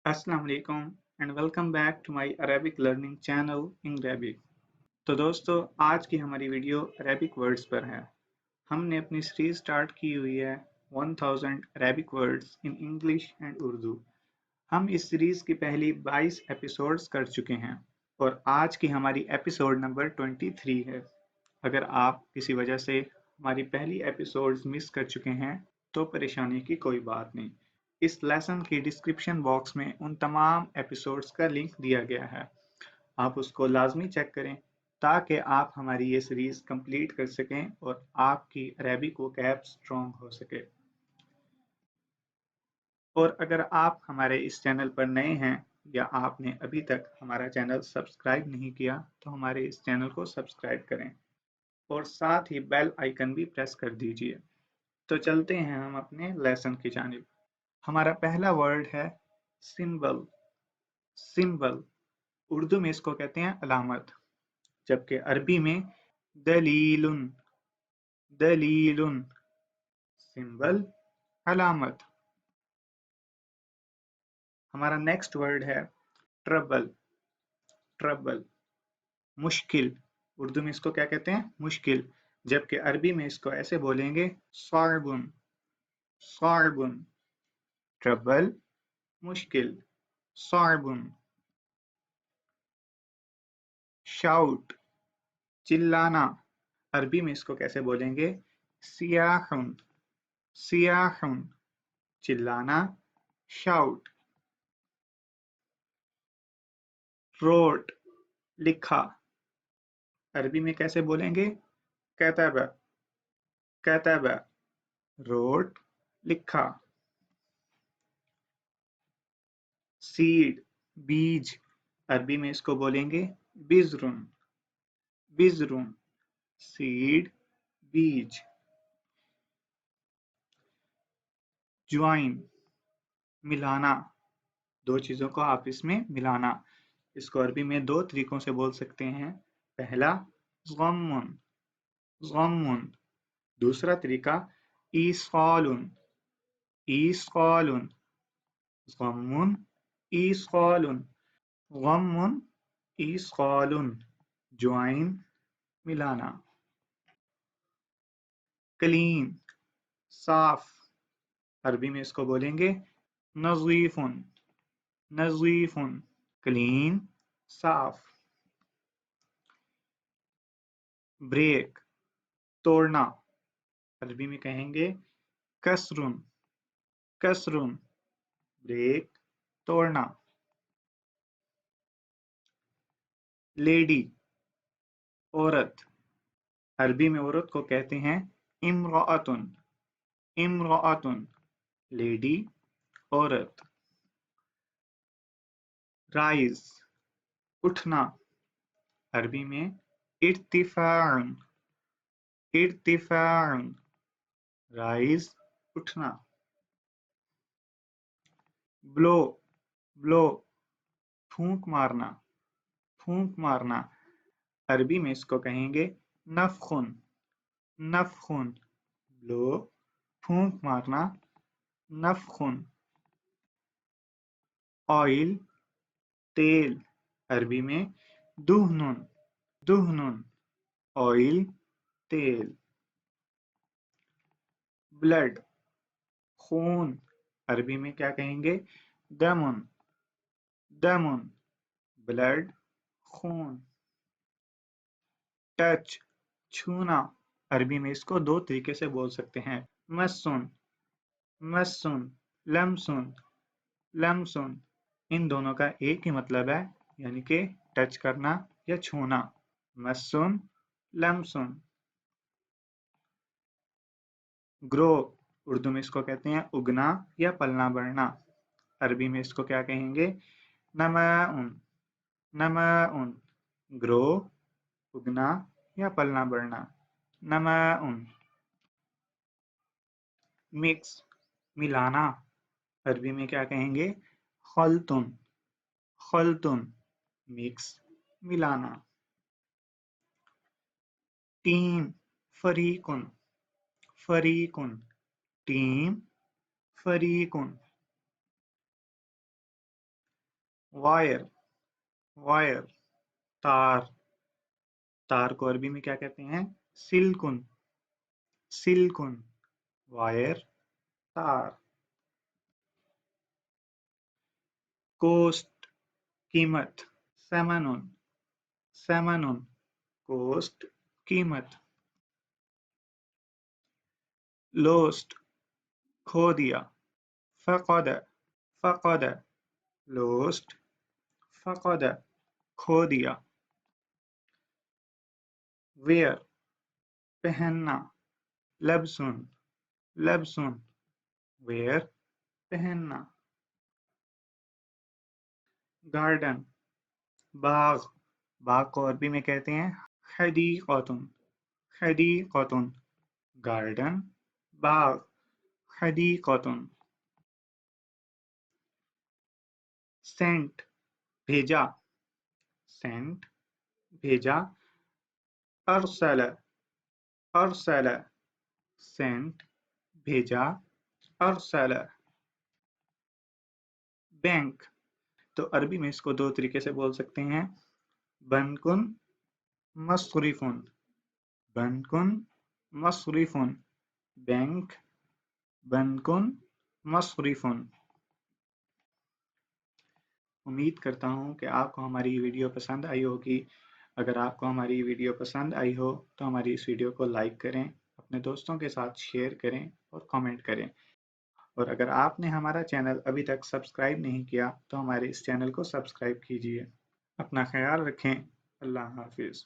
Assalamu alaikum and welcome back to my Arabic learning channel in Arabic. तो दोस्तों आज की हमारी वीडियो अरेबिक वर्ड्स पर है। हमने अपनी सीरीज स्टार्ट की हुई है 1000 Arabic words in English and Urdu. हम इस सीरीज की पहली 22 एपिसोड्स कर चुके हैं और आज की हमारी एपिसोड नंबर 23 है। अगर आप किसी वजह से हमारी पहली एपिसोड्स मिस कर चुके हैं तो परेशानी की कोई बात नहीं। इस लेसन की डिस्क्रिप्शन बॉक्स में उन तमाम एपिसोड्स का लिंक दिया गया है, आप उसको लाजमी चेक करें ताकि आप हमारी ये सीरीज कंप्लीट कर सकें और आपकी अरेबिक वोकैब स्ट्रॉन्ग हो सके। और अगर आप हमारे इस चैनल पर नए हैं या आपने अभी तक हमारा चैनल सब्सक्राइब नहीं किया तो हमारे इस चैनल को सब्सक्राइब करें और साथ ही बेल आइकन भी प्रेस कर दीजिए। तो चलते हैं हम अपने लेसन की जानिब। हमारा पहला वर्ड है सिंबल। सिंबल उर्दू में इसको कहते हैं अलामत, जबकि अरबी में दलीलुन। दलीलुन सिंबल, अलामत। हमारा नेक्स्ट वर्ड है ट्रबल। ट्रबल मुश्किल, उर्दू में इसको क्या कहते हैं? मुश्किल, जबकि अरबी में इसको ऐसे बोलेंगे सारबुन। सारबुन ट्रबल, मुश्किल, सारबुन। शाउट चिल्लाना, अरबी में इसको कैसे बोलेंगे? सियाहुन। सियाहुन चिल्लाना, शाउट। रोट लिखा, अरबी में कैसे बोलेंगे? कैतबा। कैतबा रोट लिखा। सीड बीज, अरबी में इसको बोलेंगे बिजरुन। बिजरुन सीड, बीज। ज्वाइन मिलाना, दो चीजों को आपस में मिलाना। इसको अरबी में दो तरीकों से बोल सकते हैं। पहला ज़म्मुन। ज़म्मुन। दूसरा तरीका ईस्क़ालुन। ईस्क़ालुन। ज़म्मुन, ईस्क़ालुन। ग़म्मुन, ईस्क़ालुन ज्वाइन, मिलाना। क्लीन साफ, अरबी में इसको बोलेंगे नज़ीफ़ुन। नज़ीफ़ुन क्लीन, साफ। ब्रेक तोड़ना, अरबी में कहेंगे कसरुन। कसरुन ब्रेक, तोड़ना। लेडी औरत, अरबी में औरत को कहते हैं इम्राअतुन। इम्राअतुन लेडी, औरत। राइज उठना, अरबी में इर्तिफाउन। इर्तिफाउन राइज, उठना। ब्लो ब्लो फूंक मारना। फूंक मारना, अरबी में इसको कहेंगे नफखुन। नफखुन ब्लो फूंक मारना, नफखुन। ऑयल तेल, अरबी में दुहनुन। दुहनुन ऑयल, तेल। ब्लड खून, अरबी में क्या कहेंगे? दमुन। दमुन ब्लड, खून। टच छूना, अरबी में इसको दो तरीके से बोल सकते हैं। मस्सुन। मस्सुन लमसुन। लमसुन इन दोनों का एक ही मतलब है, यानी कि टच करना या छूना। मस्सुन, लमसुन। ग्रो, उर्दू में इसको कहते हैं उगना या पलना बढ़ना। अरबी में इसको क्या कहेंगे? नमाउन। नमाउन ग्रो, उगना या पलना बढ़ना। नमाउन। मिक्स मिलाना, अरबी में क्या कहेंगे? खलतुन। खलतुन मिक्स, मिलाना। टीम फरीकुन। फरीकुन टीम, फरीकुन। वायर, वायर, तार, तार को अरबी में क्या कहते हैं? सिल्कुन, सिल्कुन, वायर, तार। कोस्ट, कीमत, सेमनोन, सेमनोन, कोस्ट, कीमत। लोस्ट, खो दिया, फक़द, फक़द, लोस्ट, फक़द, खो दिया। वेयर, पहनना, लब्सुन, लब्सुन, वेयर, पहनना। गार्डन, बाग, बाग को अरबी में कहते हैं हदीक़तुन, हदीक़तुन, गार्डन, बाग, हदीक़तुन। सेंट, भेजा, सेंट, भेजा। अरसल, अरसल, सेंट, भेजा, अरसल। बैंक, तो अरबी में इसको दो तरीके से बोल सकते हैं, बनकुन, मसरिफुन, बनकुन, मसरिफुन, बैंक, बनकुन, मसरिफुन। उम्मीद करता हूँ कि आपको हमारी वीडियो पसंद आई होगी। अगर आपको हमारी वीडियो पसंद आई हो तो हमारी इस वीडियो को लाइक करें, अपने दोस्तों के साथ शेयर करें और कमेंट करें। और अगर आपने हमारा चैनल अभी तक सब्सक्राइब नहीं किया तो हमारे इस चैनल को सब्सक्राइब कीजिए। अपना ख्याल रखें। अल्लाह हाफिज़।